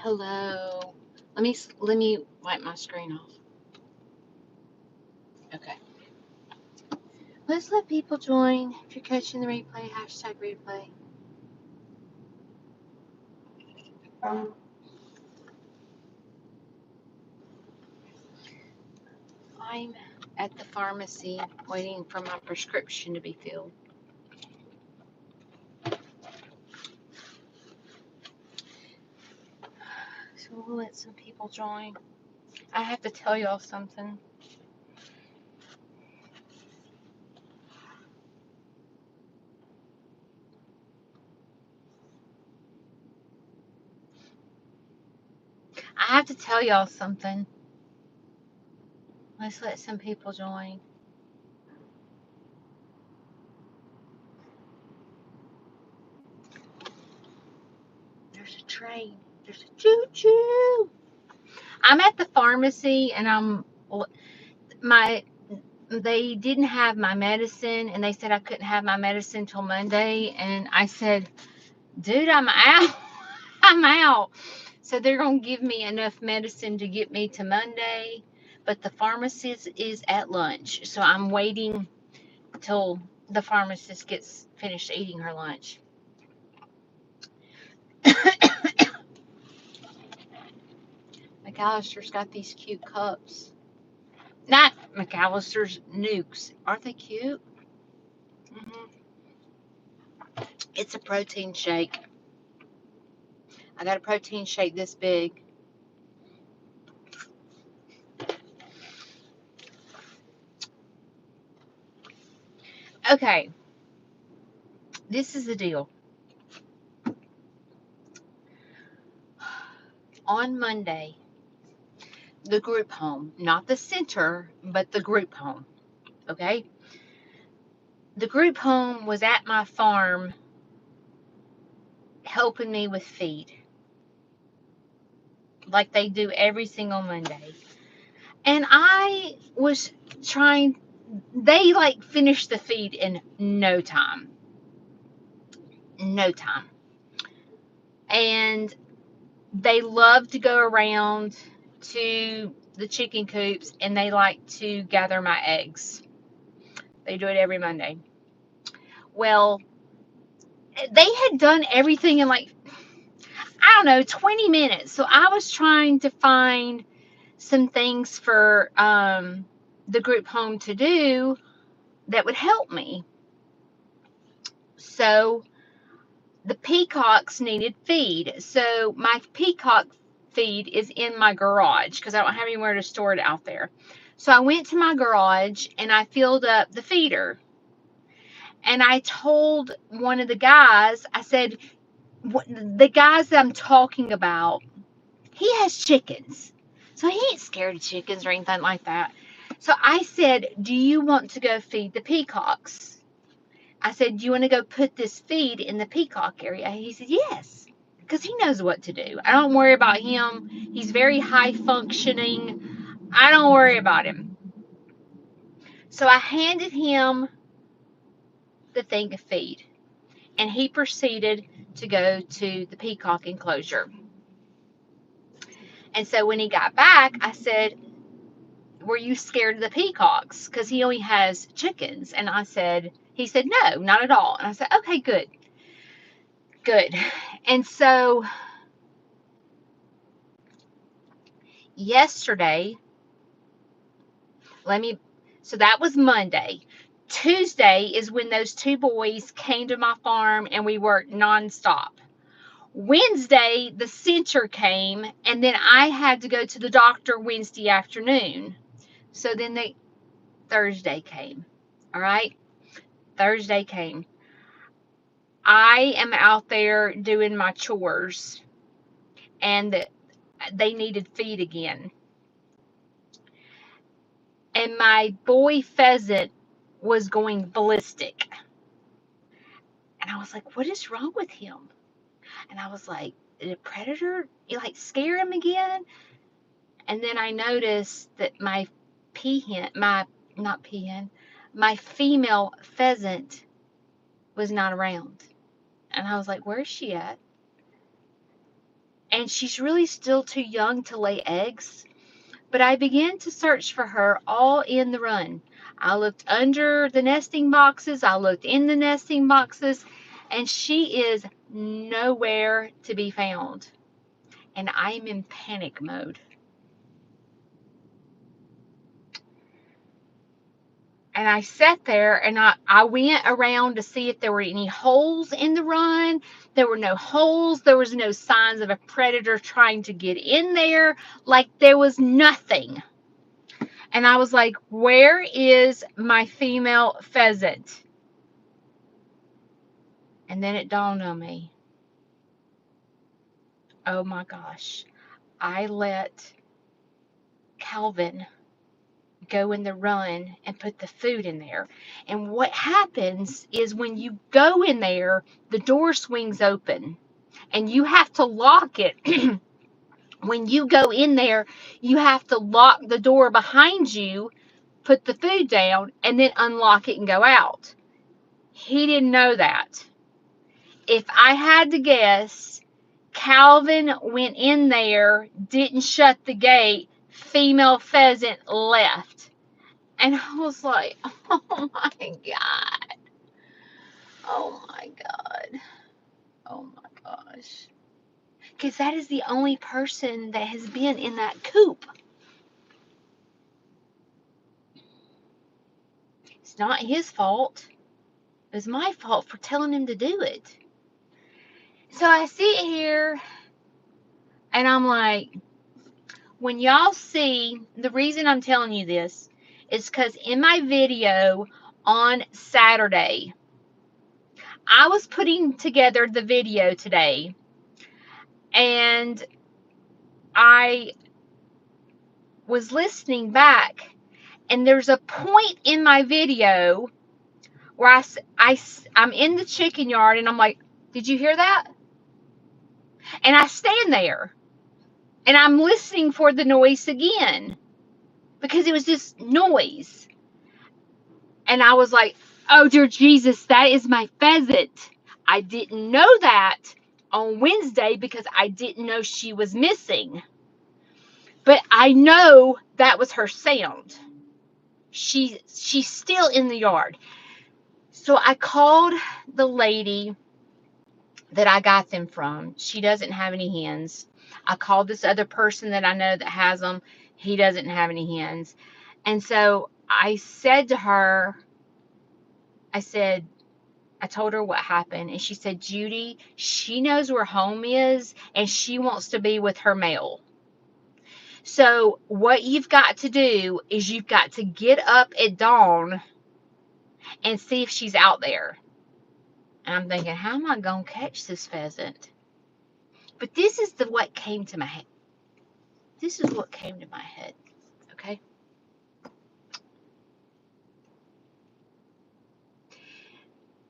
Hello. Let me wipe my screen off. Okay. Let's let people join. If you're catching the replay, hashtag replay. I'm at the pharmacy waiting for my prescription to be filled. So we'll let some people join. I have to tell y'all something. I have to tell y'all something. Let's let some people join. There's a train. There's a choo-choo. I'm at the pharmacy and they didn't have my medicine and they said I couldn't have my medicine till Monday. And I said, dude, I'm out. I'm out. So they're going to give me enough medicine to get me to Monday. But the pharmacist is at lunch. So I'm waiting till the pharmacist gets finished eating her lunch. McAllister's got these cute cups. Not McAllister's, Nukes. Aren't they cute? It's a protein shake. I got a protein shake this big. Okay. This is the deal. On Monday, the group home, not the center, but the group home, okay? The group home was at my farm helping me with feed, like they do every single Monday. And I was trying, they like finished the feed in no time. No time. And they love to go around to the chicken coops and they like to gather my eggs. They do it every Monday. Well, they had done everything in like, I don't know, 20 minutes. So I was trying to find some things for the group home to do that would help me. So the peacocks needed feed. So my peacock feed is in my garage because I don't have anywhere to store it out there. So I went to my garage and I filled up the feeder. And I told one of the guys, I said, the guys that I'm talking about, he has chickens. So he ain't scared of chickens or anything like that. So I said, do you want to go feed the peacocks? I said, do you want to go put this feed in the peacock area? He said, yes, because he knows what to do. I don't worry about him. He's very high functioning. I don't worry about him. So I handed him the thing of feed, and he proceeded to go to the peacock enclosure. And so when he got back, I said, were you scared of the peacocks? Because he only has chickens. And he said, no, not at all. And I said, okay, good. Good. And so yesterday, so that was Monday. Tuesday is when those two boys came to my farm and we worked nonstop. Wednesday, the center came, and then I had to go to the doctor Wednesday afternoon. So then Thursday came. All right? Thursday came. I am out there doing my chores, and they needed feed again. And my boy pheasant was going ballistic. And I was like, what is wrong with him? And I was like, did a predator scare him again? And then I noticed that my my female pheasant was not around. And I was like, where's she at? and she's really still too young to lay eggs. But I began to search for her all in the run. I looked under the nesting boxes, I looked in the nesting boxes, and she is nowhere to be found. And I'm in panic mode. And I sat there and I went around to see if there were any holes in the run. There were no holes. There was no signs of a predator trying to get in there. Like, there was nothing. And I was like, where is my female pheasant? And then it dawned on me. Oh my gosh. I let Calvin go in the run and put the food in there. And what happens is when you go in there, the door swings open and you have to lock it. When you go in there, you have to lock the door behind you, put the food down, and then unlock it and go out. He didn't know that. If I had to guess, Calvin went in there, didn't shut the gate, female pheasant left. And I was like, oh my God. Oh my God. Oh my gosh. Because that is the only person that has been in that coop. It's not his fault. It was my fault for telling him to do it. So I sit here and I'm like, when y'all see, the reason I'm telling you this is because in my video on Saturday, I was putting together the video today, and I was listening back, and there's a point in my video where I'm in the chicken yard, and I'm like, did you hear that? And I stand there, and I'm listening for the noise again, because it was just noise. And I was like, oh, dear Jesus, that is my pheasant. I didn't know that on Wednesday because I didn't know she was missing. But I know that was her sound. She's still in the yard. So I called the lady that I got them from. She doesn't have any hens. I called this other person that I know that has them. He doesn't have any hens. And so I said to her, I told her what happened, and she said, Judy, she knows where home is, and she wants to be with her male. So what you've got to do is you've got to get up at dawn and see if she's out there. And I'm thinking, how am I going to catch this pheasant? But this is what came to my head. This is what came to my head, okay?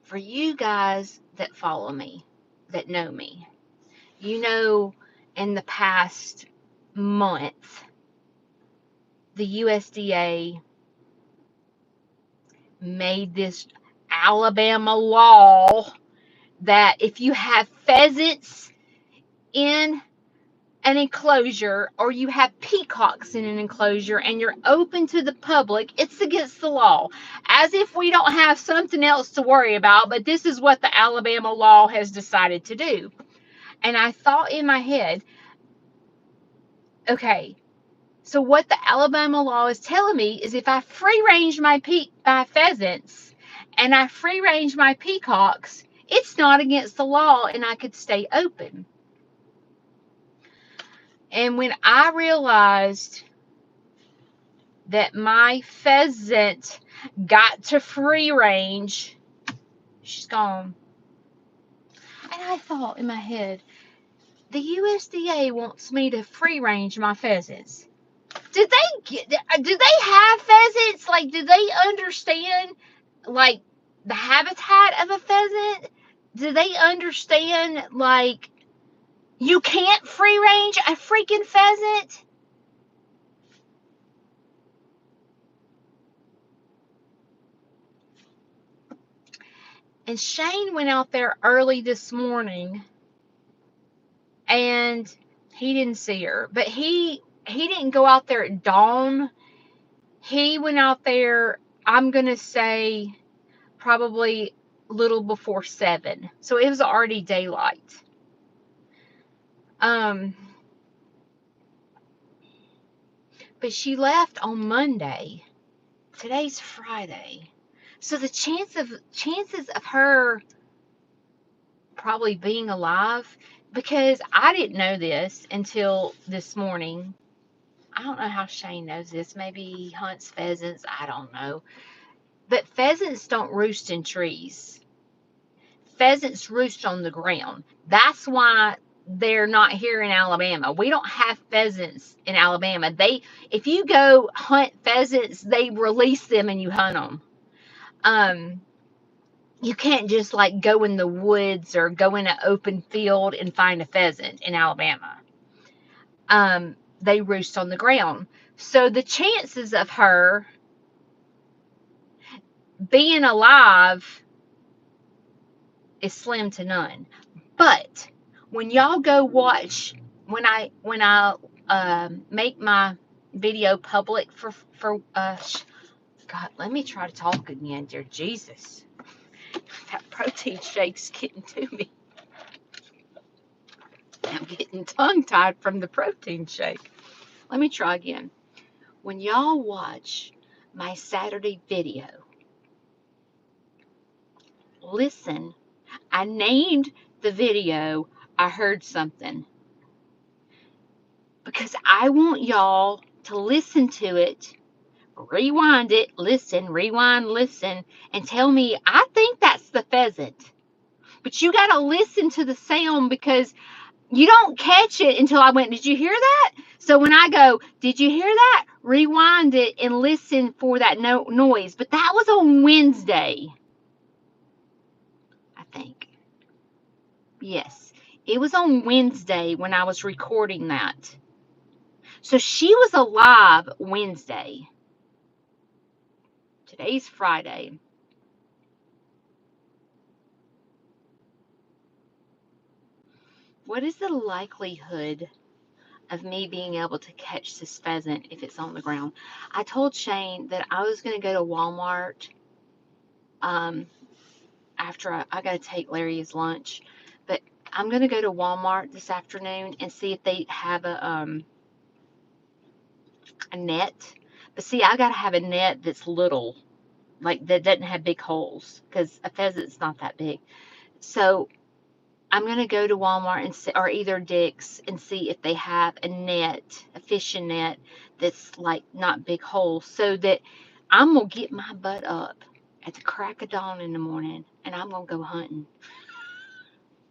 For you guys that follow me, that know me, you know in the past month, the USDA made this Alabama law that if you have pheasants in an enclosure or you have peacocks in an enclosure and you're open to the public, it's against the law. As if we don't have something else to worry about, but this is what the Alabama law has decided to do. And I thought in my head, okay, so what the Alabama law is telling me is if I free range my pheasants and I free range my peacocks, it's not against the law and I could stay open. And when I realized that my pheasant got to free range, she's gone. And I thought in my head, the USDA wants me to free range my pheasants. Do they have pheasants? Like, do they understand, like, the habitat of a pheasant? Do they understand, like, you can't free range a freaking pheasant? And Shane went out there early this morning, and He didn't see her, but he didn't go out there at dawn. He went out there, I'm going to say, probably a little before 7. So it was already daylight. But she left on Monday. Today's Friday. So the chances of her probably being alive, because I didn't know this until this morning. I don't know how Shane knows this. Maybe he hunts pheasants. I don't know. But pheasants don't roost in trees. Pheasants roost on the ground. That's why they're not here in Alabama. We don't have pheasants in Alabama. If you go hunt pheasants, they release them and you hunt them. You can't just like go in the woods or go in an open field and find a pheasant in Alabama. They roost on the ground. So the chances of her being alive is slim to none. But when y'all go watch, when I make my video public for God, let me try to talk again, dear Jesus. That protein shake's getting to me. I'm getting tongue-tied from the protein shake. Let me try again. When y'all watch my Saturday video, listen. I named the video I Heard Something, because I want y'all to listen to it, rewind it, listen, rewind, listen, and tell me, I think that's the pheasant. But you got to listen to the sound, because you don't catch it until I went, did you hear that? So when I go, did you hear that? Rewind it and listen for that noise. But that was on Wednesday, I think. Yes, it was on Wednesday when I was recording that. So she was alive Wednesday. Today's Friday. What is the likelihood of me being able to catch this pheasant if it's on the ground? I told Shane that I was going to go to Walmart after I got to take Larry his lunch. But I'm going to go to Walmart this afternoon and see if they have a net. But see, I got to have a net that's little, like that doesn't have big holes, because a pheasant's not that big. So I'm going to go to Walmart and see, or either Dick's, and see if they have a net, a fishing net that's like not big holes, so that I'm going to get my butt up at the crack of dawn in the morning and I'm going to go hunting.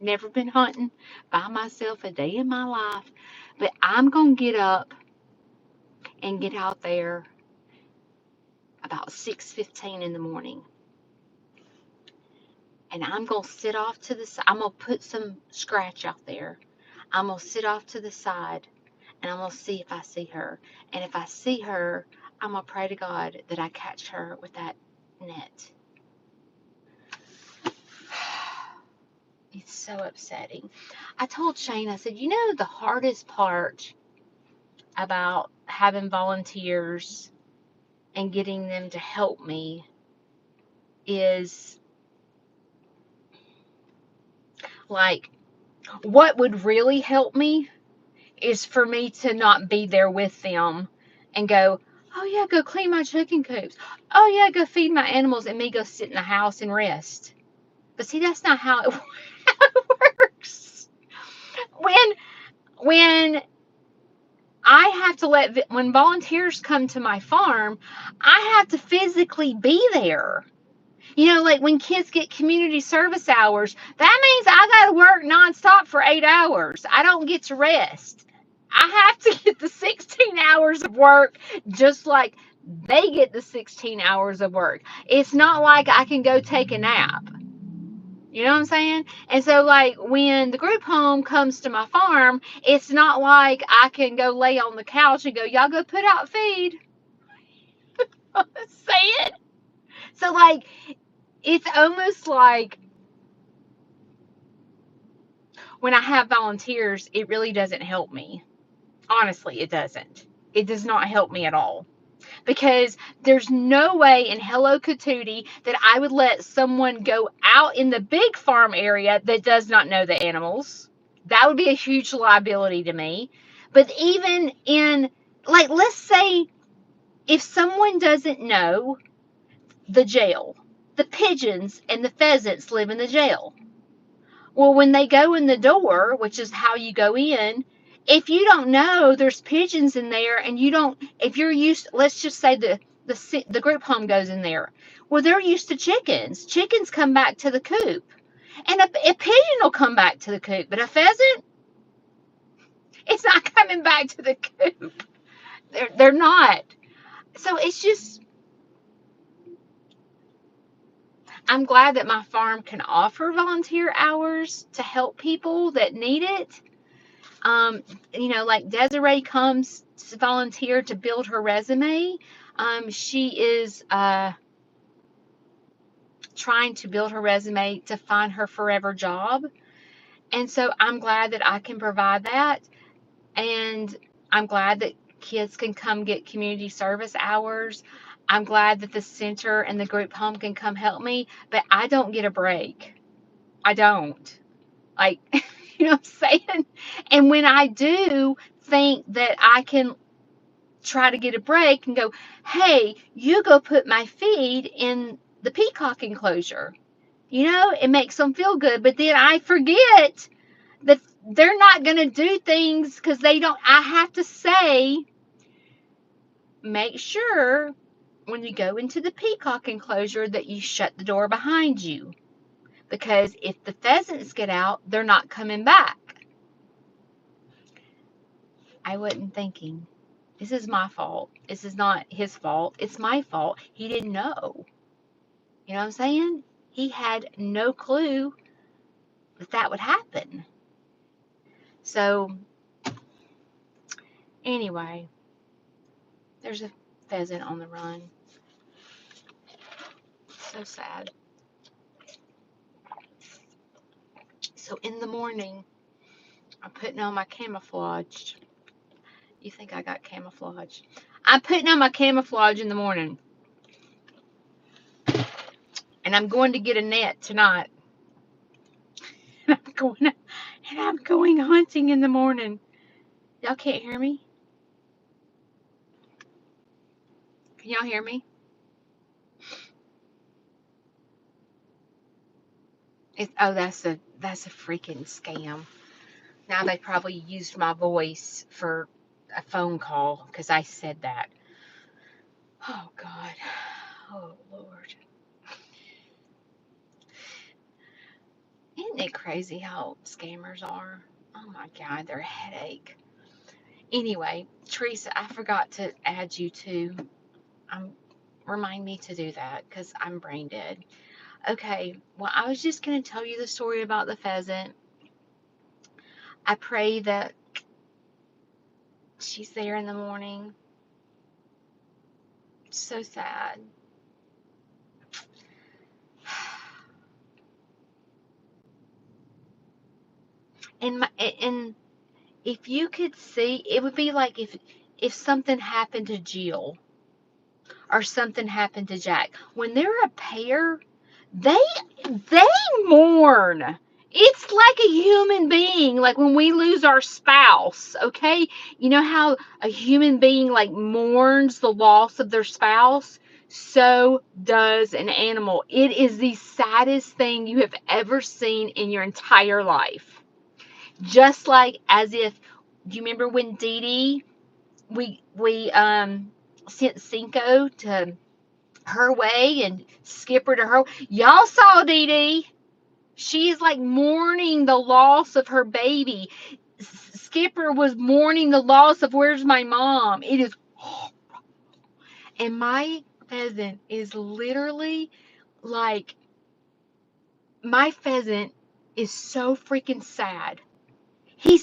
Never been hunting by myself a day in my life, but I'm going to get up and get out there about 6:15 in the morning. And I'm going to sit off to the side. I'm going to put some scratch out there. I'm going to sit off to the side, and I'm going to see if I see her. And if I see her, I'm going to pray to God that I catch her with that net. It's so upsetting. I told Shane, I said, you know, the hardest part about having volunteers and getting them to help me is, like, what would really help me is for me to not be there with them and go, oh yeah, go clean my chicken coops. Oh yeah, go feed my animals, and me go sit in the house and rest. But see, that's not how it works. When I have to when volunteers come to my farm, I have to physically be there. You know, like when kids get community service hours, that means I got to work nonstop for 8 hours. I don't get to rest. I have to get the 16 hours of work just like they get the 16 hours of work. It's not like I can go take a nap. You know what I'm saying? And so, like, when the group home comes to my farm, it's not like I can go lay on the couch and go, y'all go put out feed. Say it. So, like, it's almost like when I have volunteers, it really doesn't help me. Honestly, it doesn't. It does not help me at all. Because there's no way in Hello Cthulhu that I would let someone go out in the big farm area that does not know the animals. That would be a huge liability to me. But even in, like, let's say if someone doesn't know the jail, the pigeons and the pheasants live in the jail. Well, when they go in the door, which is how you go in, if you don't know there's pigeons in there and you don't, if you're used, let's just say the group home goes in there. Well, they're used to chickens. Chickens come back to the coop. And a pigeon will come back to the coop, but a pheasant, it's not coming back to the coop. They're not. So it's just, I'm glad that my farm can offer volunteer hours to help people that need it. Like Desiree comes to volunteer to build her resume. She is trying to build her resume to find her forever job. And so I'm glad that I can provide that. And I'm glad that kids can come get community service hours. I'm glad that the center and the group home can come help me, but I don't get a break. I don't. Like, you know what I'm saying? And when I do think that I can try to get a break and go, hey, you go put my feed in the peacock enclosure. It makes them feel good. But then I forget that they're not going to do things because they don't. I have to say, make sure when you go into the peacock enclosure that you shut the door behind you. Because if the pheasants get out, they're not coming back. I wasn't thinking. This is my fault. This is not his fault. It's my fault. He didn't know. You know what I'm saying? He had no clue that that would happen. So, anyway, there's a pheasant on the run. So sad. So, in the morning, I'm putting on my camouflage. You think I got camouflage? I'm putting on my camouflage in the morning. And I'm going to get a net tonight. And I'm going hunting in the morning. Y'all can't hear me? Can y'all hear me? That's a freaking scam. Now they probably used my voice for a phone call because I said that. Oh God. Oh Lord. Isn't it crazy how scammers are? Oh my God, they're a headache. Anyway, Teresa, I forgot to add you too. Remind me to do that because I'm brain dead. Okay, well, I was just going to tell you the story about the pheasant. I pray that she's there in the morning. It's so sad. And if you could see, it would be like if something happened to Jill or something happened to Jack. When they're a pair, they mourn. It's like a human being, like when we lose our spouse, okay? You know how a human being like mourns the loss of their spouse? So does an animal. It is the saddest thing you have ever seen in your entire life. Just like as if, do you remember when Dee Dee, we sent Cinco to her way and Skipper to her? Y'all saw Dee Dee. She is like mourning the loss of her baby. Skipper was mourning the loss of where's my mom. It is, and my pheasant is literally like, my pheasant is so freaking sad. He,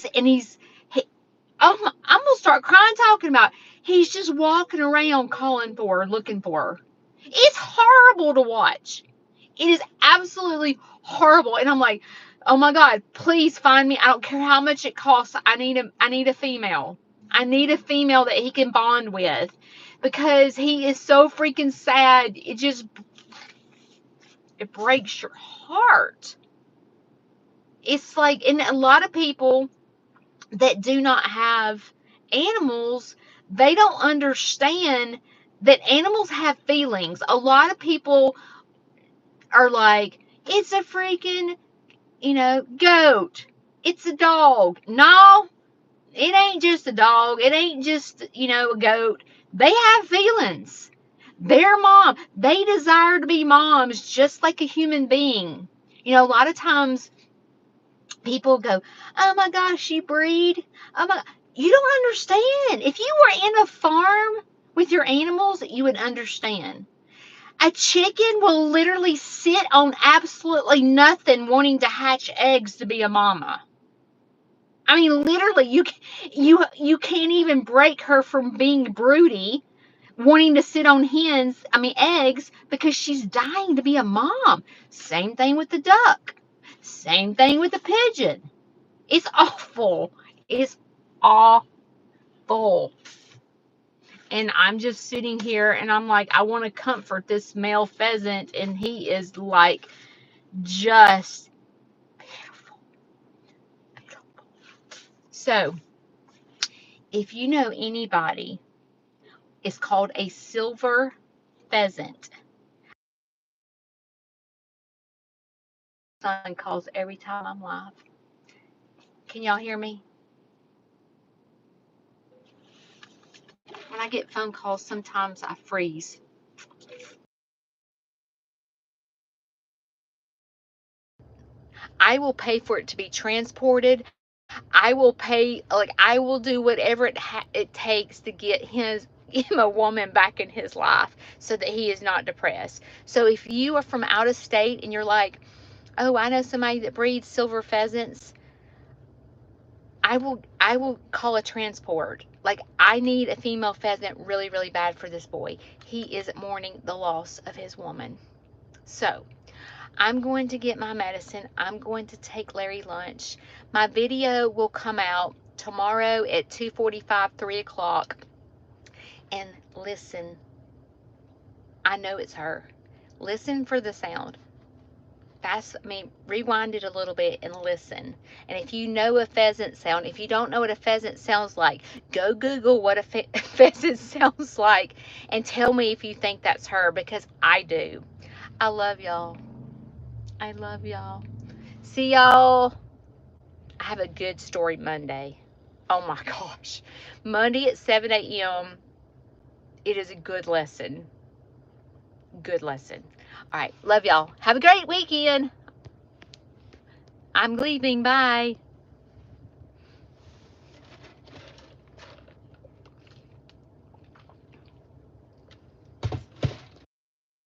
I'm gonna start crying talking about it. He's just walking around calling for her, looking for her. It's horrible to watch. It is absolutely horrible. And I'm like, Oh my God, please find me. I don't care how much it costs. I need a female. I need a female that he can bond with because he is so freaking sad. It breaks your heart. It's like, and a lot of people that do not have animals, they don't understand that animals have feelings. A lot of people are like, it's a freaking, goat. It's a dog. No, it ain't just a dog. It ain't just, a goat. They have feelings. Their mom, they desire to be moms just like a human being. A lot of times people go, oh my gosh, you breed. Oh my, you don't understand. If you were in a farm with your animals, you would understand. A chicken will literally sit on absolutely nothing wanting to hatch eggs to be a mama. I mean, literally, you can't even break her from being broody, wanting to sit on eggs, because she's dying to be a mom. Same thing with the duck. Same thing with the pigeon. It's awful. It's awful. And I'm just sitting here and I'm like, I want to comfort this male pheasant, and he is like just pitiful. So, if you know anybody, it's called a silver pheasant. Son calls every time I'm live. Can y'all hear me? When I get phone calls, sometimes I freeze. I will pay for it to be transported. I will pay, like, I will do whatever it takes to get him a woman back in his life so that he is not depressed. So if you are from out of state and you're like, oh, I know somebody that breeds silver pheasants, I will call a transport. Like, I need a female pheasant really, really bad for this boy. He is mourning the loss of his woman. So I'm going to get my medicine. I'm going to take Larry lunch. My video will come out tomorrow at 2:45, 3 o'clock. And listen, I know it's her. Listen for the sound. Rewind it a little bit and listen. And if you know a pheasant sound, if you don't know what a pheasant sounds like, go Google what a pheasant sounds like and tell me if you think that's her, because I do. I love y'all. I love y'all. See y'all. I have a good story Monday. Oh my gosh. Monday at 7 a.m. It is a good lesson. Good lesson. All right. Love y'all. Have a great weekend. I'm leaving. Bye.